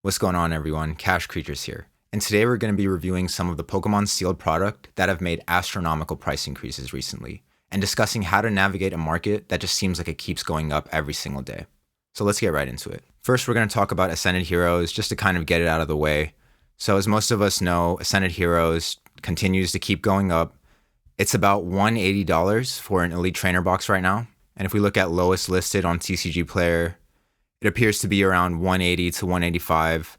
What's going on, everyone? Cash Creatures here. And today we're going to be reviewing some of the Pokemon sealed product that have made astronomical price increases recently, and discussing how to navigate a market that just seems like it keeps going up every single day. So let's get right into it. First, we're going to talk about Ascended Heroes just to kind of get it out of the way. So as most of us know, Ascended Heroes continues to keep going up. It's about $180 for an Elite Trainer box right now. And if we look at lowest listed on TCG Player, it appears to be around 180 to 185.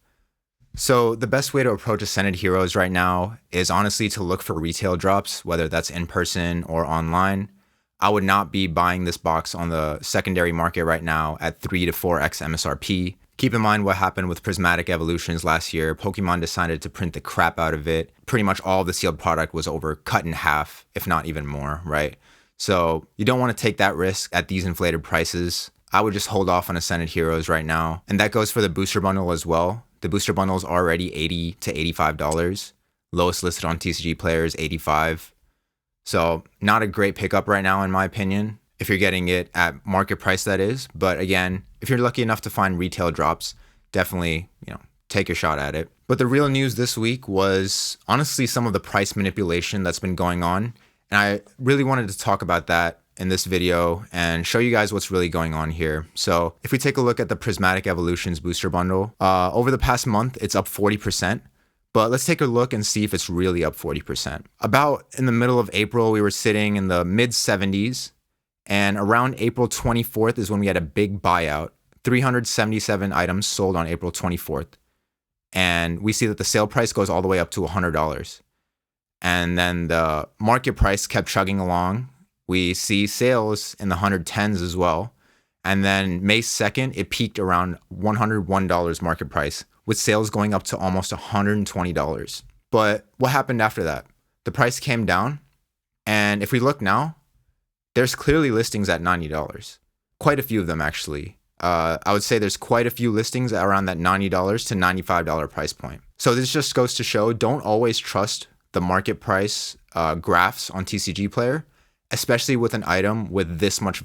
So the best way to approach Ascended Heroes right now is honestly to look for retail drops, whether that's in person or online. I would not be buying this box on the secondary market right now at 3 to 4x MSRP. Keep in mind what happened with Prismatic Evolutions last year. Pokemon decided to print the crap out of it. Pretty much all of the sealed product was cut in half, if not even more, right? So you don't want to take that risk at these inflated prices. I would just hold off on Ascended Heroes right now. And that goes for the booster bundle as well. The booster bundle is already $80 to $85. Lowest listed on TCG Player is $85. So not a great pickup right now, in my opinion, if you're getting it at market price, that is. But again, if you're lucky enough to find retail drops, definitely, take your shot at it. But the real news this week was honestly some of the price manipulation that's been going on. And I really wanted to talk about that in this video and show you guys what's really going on here. So if we take a look at the Prismatic Evolutions booster bundle, over the past month, it's up 40%. But let's take a look and see if it's really up 40%. About in the middle of April, we were sitting in the mid 70s. And around April 24th is when we had a big buyout. 377 items sold on April 24th. And we see that the sale price goes all the way up to $100. And then the market price kept chugging along. We see sales in the 110s as well. And then May 2nd, it peaked around $101 market price, with sales going up to almost $120. But what happened after that? The price came down. And if we look now, there's clearly listings at $90. Quite a few of them, actually. I would say there's quite a few listings around that $90 to $95 price point. So this just goes to show, don't always trust the market price graphs on TCG Player, especially with an item with this much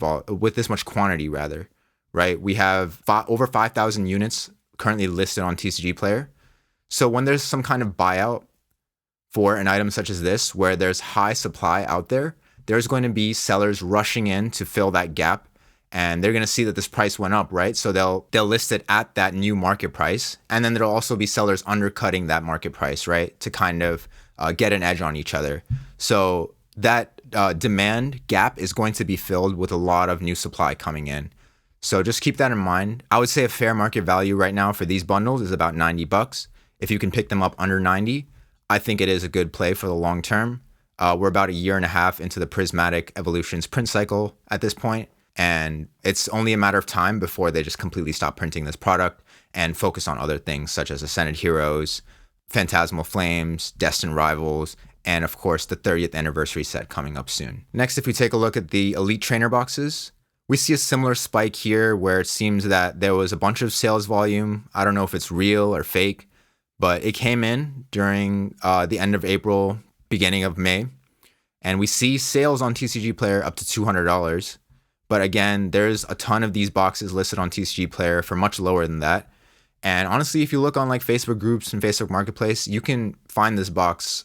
quantity, rather, right? We have over 5,000 units currently listed on TCG Player. So when there's some kind of buyout for an item such as this, where there's high supply out there, there's going to be sellers rushing in to fill that gap, and they're going to see that this price went up, right? So they'll list it at that new market price, and then there'll also be sellers undercutting that market price, right, to kind of get an edge on each other. So that demand gap is going to be filled with a lot of new supply coming in. So just keep that in mind. I would say a fair market value right now for these bundles is about $90. If you can pick them up under 90, I think it is a good play for the long term. We're about a year and a half into the Prismatic Evolutions print cycle at this point, and it's only a matter of time before they just completely stop printing this product and focus on other things such as Ascended Heroes, Phantasmal Flames, Destined Rivals, and of course the 30th anniversary set coming up soon. Next, if we take a look at the Elite Trainer boxes, we see a similar spike here where it seems that there was a bunch of sales volume. I don't know if it's real or fake, but it came in during the end of April, beginning of May. And we see sales on TCG Player up to $200. But again, there's a ton of these boxes listed on TCG Player for much lower than that. And honestly, if you look on like Facebook groups and Facebook Marketplace, you can find this box,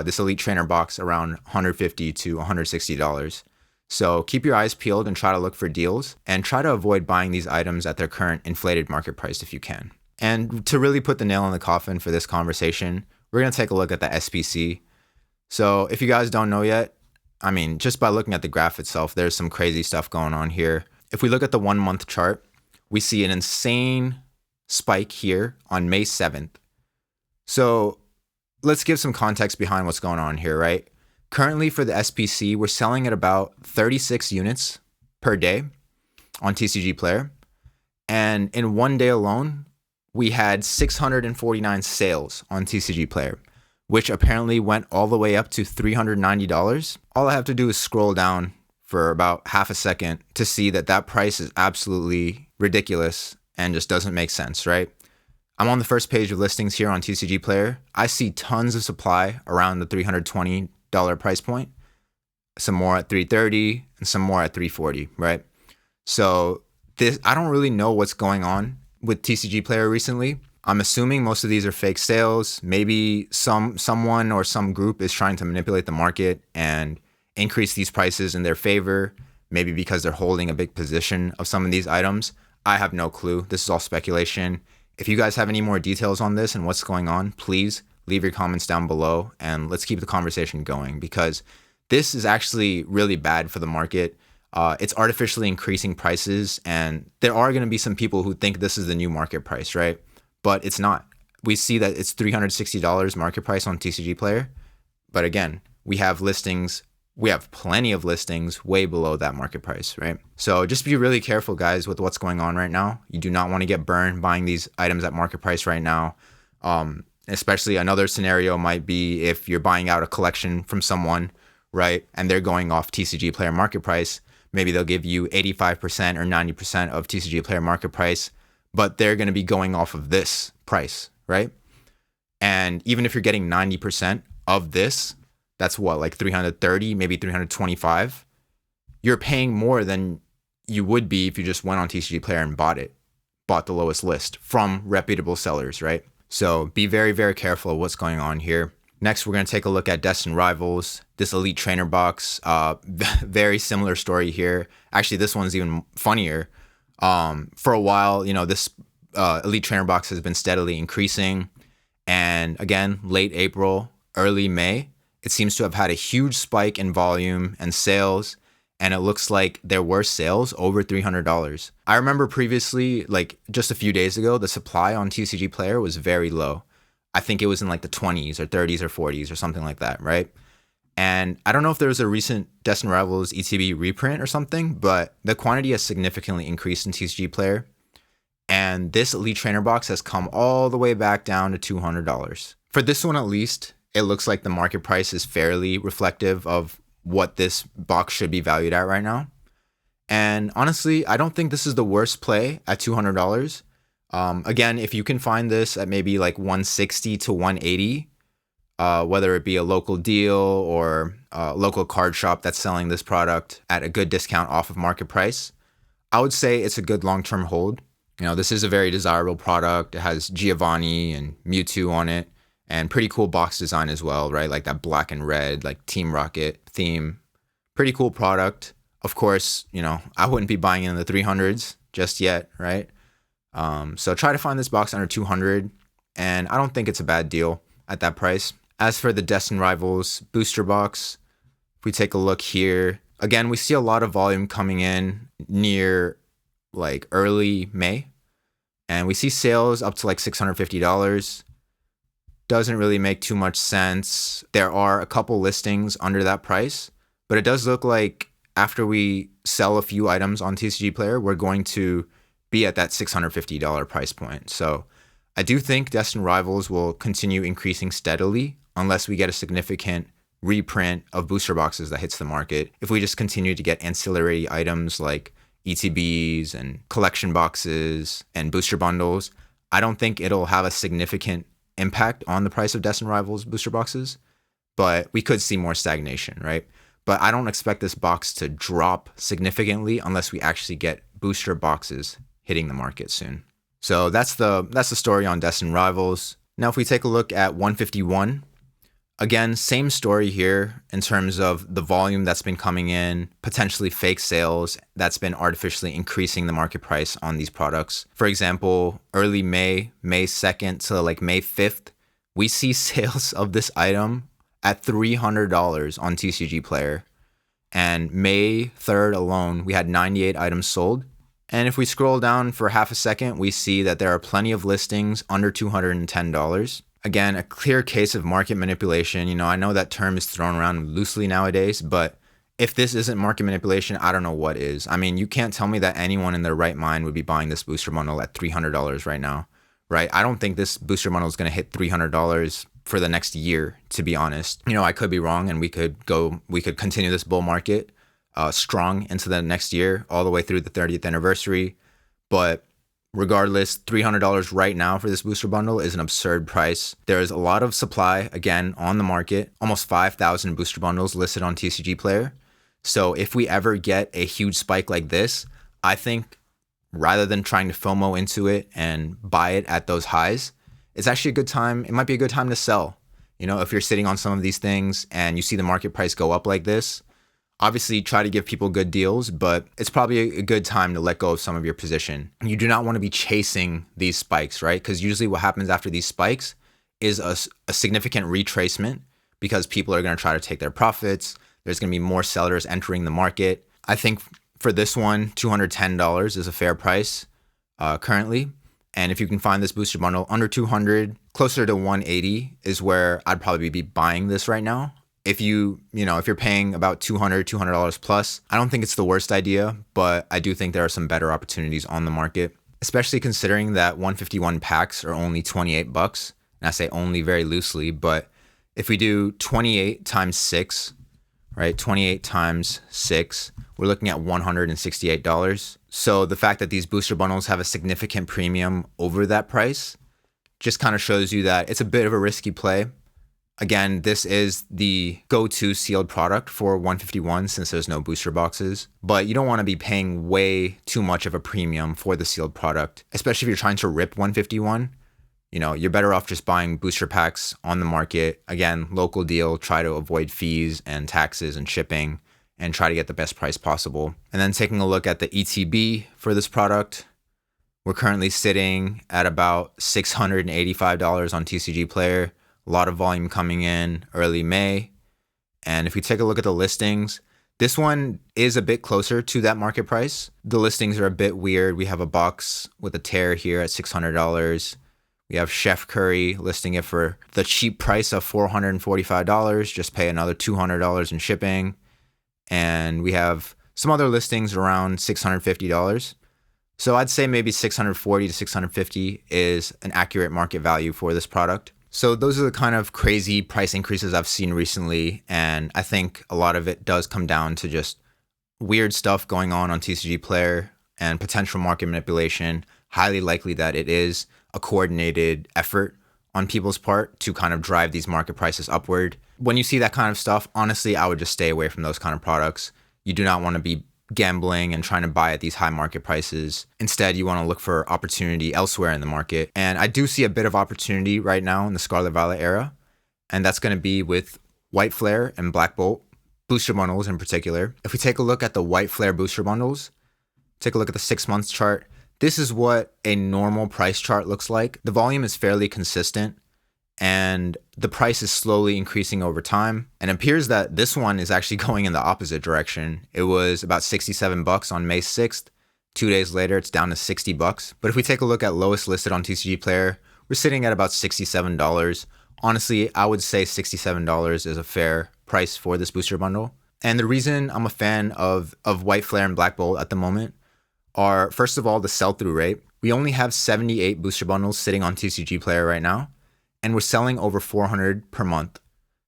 this Elite Trainer box, around $150 to $160. So keep your eyes peeled and try to look for deals, and try to avoid buying these items at their current inflated market price if you can. And to really put the nail in the coffin for this conversation, we're going to take a look at the SPC. So if you guys don't know yet, I mean, just by looking at the graph itself, there's some crazy stuff going on here. If we look at the 1 month chart, we see an insane spike here on May 7th. So let's give some context behind what's going on here, right? Currently for the SPC, we're selling at about 36 units per day on TCG Player. And in 1 day alone, we had 649 sales on TCG Player, which apparently went all the way up to $390. All I have to do is scroll down for about half a second to see that that price is absolutely ridiculous and just doesn't make sense, right? I'm on the first page of listings here on TCG Player. I see tons of supply around the $320 price point, some more at $330 and some more at $340, right? So I don't really know what's going on with TCG Player recently. I'm assuming most of these are fake sales. Maybe someone or some group is trying to manipulate the market and increase these prices in their favor, maybe because they're holding a big position of some of these items. I have no clue. This is all speculation. If you guys have any more details on this and what's going on, please leave your comments down below and let's keep the conversation going, because this is actually really bad for the market. It's artificially increasing prices, and there are going to be some people who think this is the new market price, right? But it's not. We see that it's $360 market price on TCG Player. But again, we have plenty of listings way below that market price, right? So just be really careful, guys, with what's going on right now. You do not want to get burned buying these items at market price right now. Especially another scenario might be if you're buying out a collection from someone, right? And they're going off TCG Player market price. Maybe they'll give you 85% or 90% of TCG Player market price, but they're going to be going off of this price, right? And even if you're getting 90% of this, that's what, like 330, maybe 325. You're paying more than you would be if you just went on TCG Player and bought the lowest list from reputable sellers, right? So be very, very careful of what's going on here. Next, we're going to take a look at Destined Rivals, this Elite Trainer box. Very similar story here. Actually, this one's even funnier. For a while, this Elite Trainer box has been steadily increasing. And again, late April, early May, it seems to have had a huge spike in volume and sales. And it looks like there were sales over $300. I remember previously, like just a few days ago, the supply on TCG Player was very low. I think it was in like the 20s or 30s or 40s or something like that, right? And I don't know if there was a recent Destined Rivals ETB reprint or something, but the quantity has significantly increased in TCG Player. And this Elite Trainer box has come all the way back down to $200. For this one at least, it looks like the market price is fairly reflective of what this box should be valued at right now. And honestly, I don't think this is the worst play at $200. Again, if you can find this at maybe like 160 to 180, whether it be a local deal or a local card shop that's selling this product at a good discount off of market price, I would say it's a good long-term hold. This is a very desirable product. It has Giovanni and Mewtwo on it, and pretty cool box design as well, right? Like that black and red, like Team Rocket theme. Pretty cool product. Of course, I wouldn't be buying it in the 300s just yet, right? So try to find this box under 200, and I don't think it's a bad deal at that price. As for the Destined Rivals booster box, if we take a look here, again, we see a lot of volume coming in near like early May, and we see sales up to like $650. Doesn't really make too much sense. There are a couple listings under that price, but it does look like after we sell a few items on TCG Player, we're going to be at that $650 price point. So I do think Destined Rivals will continue increasing steadily unless we get a significant reprint of booster boxes that hits the market. If we just continue to get ancillary items like ETBs and collection boxes and booster bundles, I don't think it'll have a significant impact on the price of Destined Rivals booster boxes, but we could see more stagnation, right? But I don't expect this box to drop significantly unless we actually get booster boxes hitting the market soon. So that's the story on Destined Rivals. Now, if we take a look at 151, again, same story here in terms of the volume that's been coming in, potentially fake sales that's been artificially increasing the market price on these products. For example, early May 2nd to like May 5th, we see sales of this item at $300 on TCG Player. And May 3rd alone, we had 98 items sold. And if we scroll down for half a second, we see that there are plenty of listings under $210. Again, a clear case of market manipulation. I know that term is thrown around loosely nowadays, but if this isn't market manipulation, I don't know what is. I mean, you can't tell me that anyone in their right mind would be buying this booster bundle at $300 right now, right? I don't think this booster bundle is going to hit $300 for the next year, to be honest. I could be wrong, and we could continue this bull market strong into the next year, all the way through the 30th anniversary. But regardless, $300 right now for this booster bundle is an absurd price. There is a lot of supply, again, on the market, almost 5,000 booster bundles listed on TCG Player. So if we ever get a huge spike like this, I think rather than trying to FOMO into it and buy it at those highs, it's actually a good time. It might be a good time to sell. If you're sitting on some of these things and you see the market price go up like this, obviously try to give people good deals, but it's probably a good time to let go of some of your position. You do not want to be chasing these spikes, right? Because usually what happens after these spikes is a significant retracement because people are going to try to take their profits. There's going to be more sellers entering the market. I think for this one, $210 is a fair price currently. And if you can find this booster bundle under 200, closer to 180 is where I'd probably be buying this right now. If if you're paying about $200 plus, I don't think it's the worst idea, but I do think there are some better opportunities on the market, especially considering that 151 packs are only $28. And I say only very loosely, but if we do 28 times 6, right? 28 times 6, we're looking at $168. So the fact that these booster bundles have a significant premium over that price just kind of shows you that it's a bit of a risky play. Again, this is the go-to sealed product for 151 since there's no booster boxes, but you don't want to be paying way too much of a premium for the sealed product, especially if you're trying to rip 151. You're better off just buying booster packs on the market. Again, local deal, try to avoid fees and taxes and shipping and try to get the best price possible. And then taking a look at the ETB for this product, we're currently sitting at about $685 on TCG Player. A lot of volume coming in early May. And if we take a look at the listings, this one is a bit closer to that market price. The listings are a bit weird. We have a box with a tear here at $600. We have Chef Curry listing it for the cheap price of $445. Just pay another $200 in shipping. And we have some other listings around $650. So I'd say maybe $640 to $650 is an accurate market value for this product. So those are the kind of crazy price increases I've seen recently. And I think a lot of it does come down to just weird stuff going on TCG Player and potential market manipulation. Highly likely that it is a coordinated effort on people's part to kind of drive these market prices upward. When you see that kind of stuff, honestly, I would just stay away from those kind of products. You do not want to be gambling and trying to buy at these high market prices. Instead, you want to look for opportunity elsewhere in the market. And I do see a bit of opportunity right now in the Scarlet Violet era. And that's going to be with White Flare and Black Bolt, booster bundles in particular. If we take a look at the White Flare booster bundles, take a look at the 6 months chart. This is what a normal price chart looks like. The volume is fairly consistent and the price is slowly increasing over time. And it appears that this one is actually going in the opposite direction. It was about $67 on May 6th. 2 days later, it's down to $60. But if we take a look at lowest listed on TCG Player, we're sitting at about $67. Honestly, I would say $67 is a fair price for this booster bundle. And the reason I'm a fan of White Flare and Black Bolt at the moment are, first of all, the sell-through rate. We only have 78 booster bundles sitting on TCG Player right now, and we're selling over 400 per month.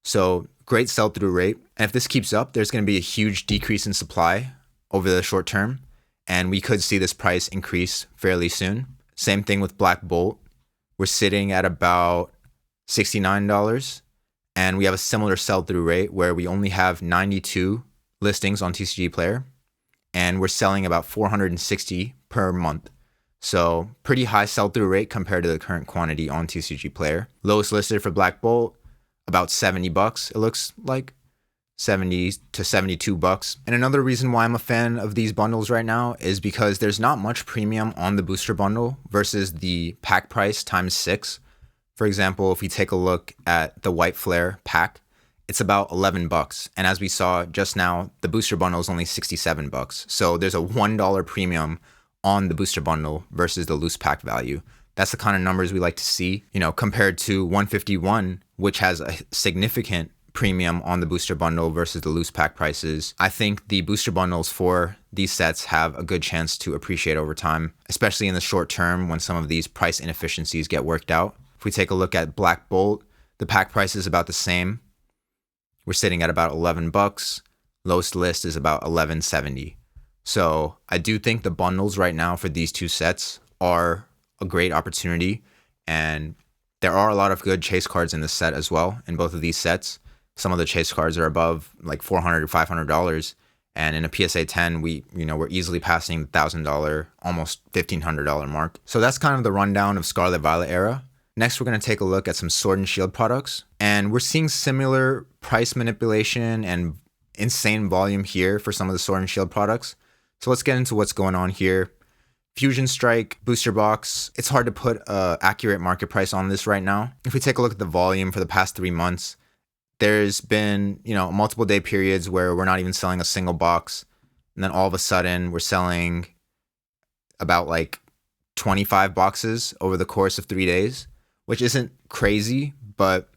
So great sell-through rate. And if this keeps up, there's going to be a huge decrease in supply over the short term, and we could see this price increase fairly soon. Same thing with Black Bolt. We're sitting at about $69, and we have a similar sell-through rate where we only have 92 listings on TCG Player, and we're selling about 460 per month. So pretty high sell-through rate compared to the current quantity on TCG Player. Lowest listed for Black Bolt, about $70. It looks like $70 to $72. And another reason why I'm a fan of these bundles right now is because there's not much premium on the booster bundle versus the pack price times 6. For example, if we take a look at the White Flare pack, it's about $11. And as we saw just now, the booster bundle is only $67. So there's a $1 premium on the booster bundle versus the loose pack value. That's the kind of numbers we like to see, compared to 151, which has a significant premium on the booster bundle versus the loose pack prices. I think the booster bundles for these sets have a good chance to appreciate over time, especially in the short term when some of these price inefficiencies get worked out. If we take a look at Black Bolt, the pack price is about the same. We're sitting at about $11. Lowest list is about $11.70. So I do think the bundles right now for these two sets are a great opportunity. And there are a lot of good chase cards in this set as well, in both of these sets. Some of the chase cards are above like $400 or $500. And in a PSA 10, we're easily passing the $1,000, almost $1,500 mark. So that's kind of the rundown of Scarlet Violet era. Next, we're going to take a look at some Sword and Shield products. And we're seeing similar price manipulation and insane volume here for some of the Sword and Shield products. So let's get into what's going on here. Fusion Strike booster box. It's hard to put an accurate market price on this right now. If we take a look at the volume for the past 3 months, there's been, multiple day periods where we're not even selling a single box. And then all of a sudden we're selling about like 25 boxes over the course of 3 days, which isn't crazy, but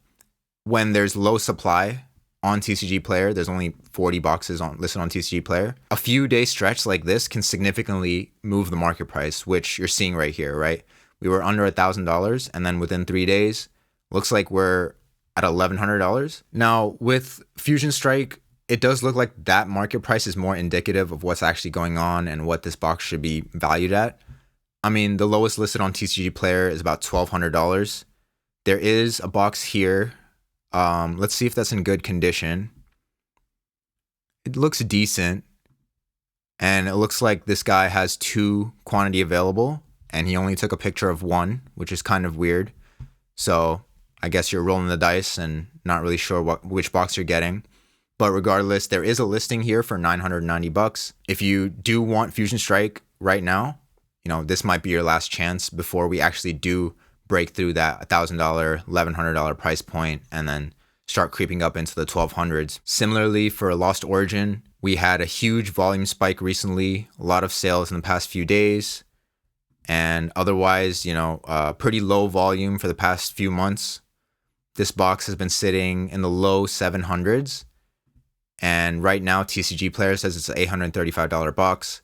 when there's low supply on TCG Player, there's only 40 boxes listed on TCG Player. A few day stretch like this can significantly move the market price, which you're seeing right here, right? We were under $1,000, and then within 3 days, looks like we're at $1,100. Now, with Fusion Strike, it does look like that market price is more indicative of what's actually going on and what this box should be valued at. I mean, the lowest listed on TCG Player is about $1,200. There is a box here. Let's see if that's in good condition. It looks decent. And it looks like this guy has 2 quantity available. And he only took a picture of 1, which is kind of weird. So I guess you're rolling the dice and not really sure which box you're getting. But regardless, there is a listing here for $990. If you do want Fusion Strike right now, this might be your last chance before we actually do break through that $1,000, $1,100 price point and then start creeping up into the 1200s. Similarly, for Lost Origin, we had a huge volume spike recently, a lot of sales in the past few days, and otherwise, pretty low volume for the past few months. This box has been sitting in the low 700s, and right now TCG Player says it's an $835 box.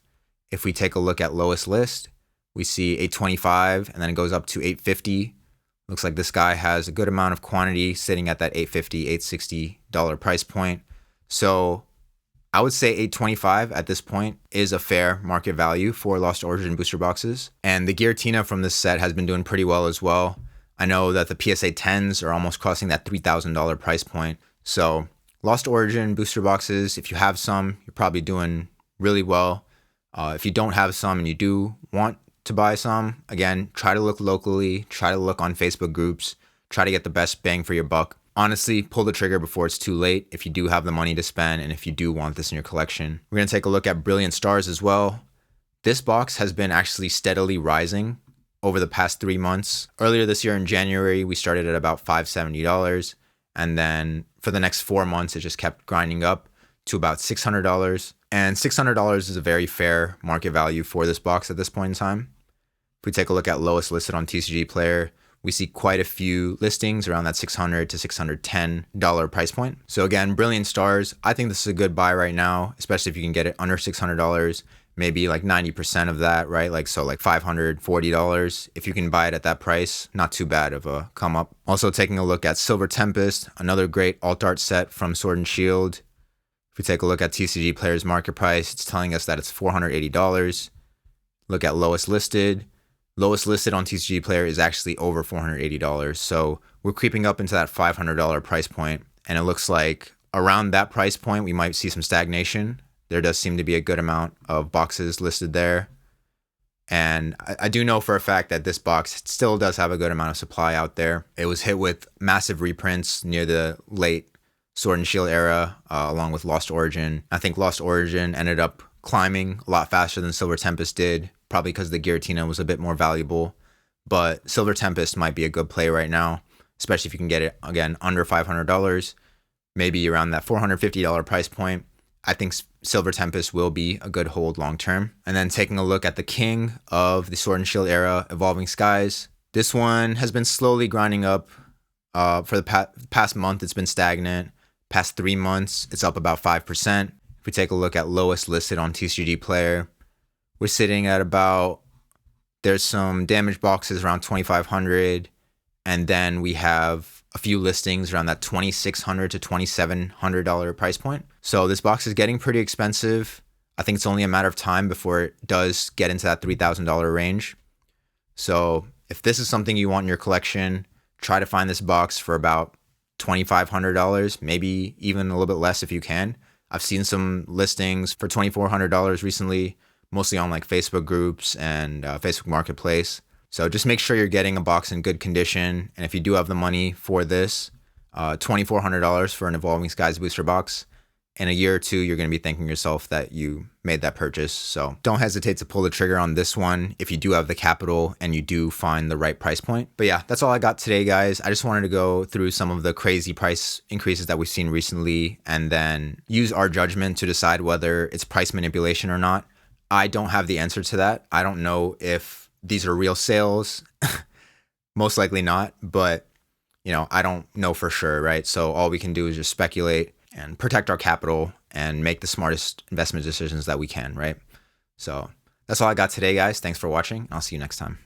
If we take a look at lowest list, we see $825 and then it goes up to $850. Looks like this guy has a good amount of quantity sitting at that $850, $860 price point. So I would say $825 at this point is a fair market value for Lost Origin booster boxes. And the Giratina from this set has been doing pretty well as well. I know that the PSA 10s are almost crossing that $3,000 price point. So Lost Origin booster boxes, if you have some, you're probably doing really well. If you don't have some and you do want to buy some, again, try to look locally, try to look on Facebook groups, try to get the best bang for your buck. Honestly, pull the trigger before it's too late if you do have the money to spend and if you do want this in your collection. We're going to take a look at Brilliant Stars as well. This box has been actually steadily rising over the past 3 months. Earlier this year in January, we started at about $570. And then for the next 4 months, it just kept grinding up to about $600. And $600 is a very fair market value for this box at this point in time. If we take a look at lowest listed on TCG Player, we see quite a few listings around that $600 to $610 price point. So again, Brilliant Stars, I think this is a good buy right now, especially if you can get it under $600, maybe like 90% of that, right? Like $540. If you can buy it at that price, not too bad of a come up. Also taking a look at Silver Tempest, another great alt art set from Sword and Shield. If we take a look at TCG Player's market price, it's telling us that it's $480. Look at lowest listed. Lowest listed on TCG Player is actually over $480. So we're creeping up into that $500 price point. And it looks like around that price point, we might see some stagnation. There does seem to be a good amount of boxes listed there. And I do know for a fact that this box still does have a good amount of supply out there. It was hit with massive reprints near the late Sword and Shield era, along with Lost Origin. I think Lost Origin ended up climbing a lot faster than Silver Tempest did, probably because the Giratina was a bit more valuable. But Silver Tempest might be a good play right now, especially if you can get it, again, under $500, maybe around that $450 price point. I think Silver Tempest will be a good hold long term. And then taking a look at the king of the Sword and Shield era, Evolving Skies. This one has been slowly grinding up. For the past month, it's been stagnant. Past 3 months, it's up about 5%. If we take a look at lowest listed on TCG Player, we're sitting at about, there's some damaged boxes around 2,500. And then we have a few listings around that $2,600 to $2,700 price point. So this box is getting pretty expensive. I think it's only a matter of time before it does get into that $3,000 range. So if this is something you want in your collection, try to find this box for about $2,500, maybe even a little bit less if you can. I've seen some listings for $2,400 recently, mostly on like Facebook groups and Facebook Marketplace. So just make sure you're getting a box in good condition. And if you do have the money for this, $2,400 for an Evolving Skies booster box, in a year or two, you're going to be thanking yourself that you made that purchase. So don't hesitate to pull the trigger on this one if you do have the capital and you do find the right price point. But yeah, that's all I got today, guys. I just wanted to go through some of the crazy price increases that we've seen recently and then use our judgment to decide whether it's price manipulation or not. I don't have the answer to that. I don't know if these are real sales. Most likely not, but I don't know for sure, right? So all we can do is just speculate and protect our capital and make the smartest investment decisions that we can, right? So that's all I got today, guys. Thanks for watching. I'll see you next time.